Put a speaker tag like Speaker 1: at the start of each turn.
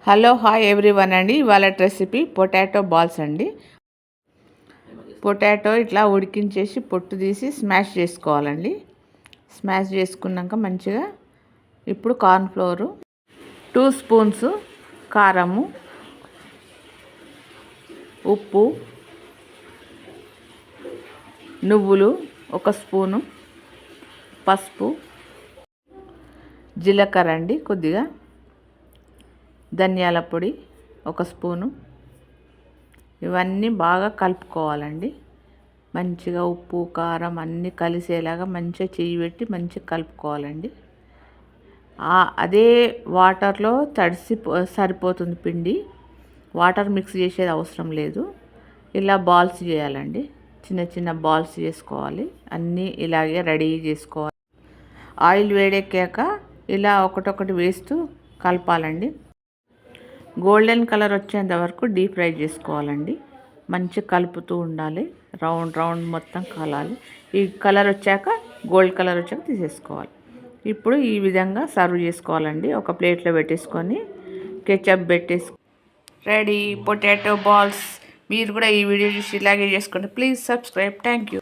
Speaker 1: Hello hi everyone అండి. ఇవాళ recipe potato balls అండి. పొటాటో ఇట్లా ఉడికించేసి పొట్టు తీసి స్మాష్ చేసుకోవాలండి. స్మాష్ చేసుకున్నాక మంచిగా ఇప్పుడు కార్న్ఫ్లోరు 2 స్పూన్స్, కారము, ఉప్పు, నువ్వులు 1 స్పూను, పసుపు, జీలకర్ర అండి కొద్దిగా, ధనియాల పొడి 1 స్పూను. ఇవన్నీ బాగా కలుపుకోవాలండి. మంచిగా ఉప్పు కారం అన్నీ కలిసేలాగా మంచిగా చెయ్యి పెట్టి మంచిగా కలుపుకోవాలండి. అదే వాటర్లో సరిపోతుంది పిండి. వాటర్ మిక్స్ చేసేది అవసరం లేదు. ఇలా బాల్స్ చేయాలండి. చిన్న చిన్న బాల్స్ చేసుకోవాలి. అన్నీ ఇలాగే రెడీ చేసుకోవాలి. ఆయిల్ వేడెక్కాక ఇలా ఒకటొకటి వేస్తూ కలపాలండి. గోల్డెన్ కలర్ వచ్చేంత వరకు డీప్ ఫ్రై చేసుకోవాలండి. మంచిగా కలుపుతూ ఉండాలి. రౌండ్ రౌండ్ మొత్తం కలాలి. ఈ కలర్ వచ్చాక గోల్డ్ కలర్ వచ్చాక తీసేసుకోవాలి. ఇప్పుడు ఈ విధంగా సర్వ్ చేసుకోవాలండి. ఒక ప్లేట్లో పెట్టేసుకొని కెచప్ పెట్టేసి రెడీ పొటాటో బాల్స్. మీరు కూడా ఈ వీడియో చూసి ఇలాగే చేసుకోండి. Please subscribe. Thank you.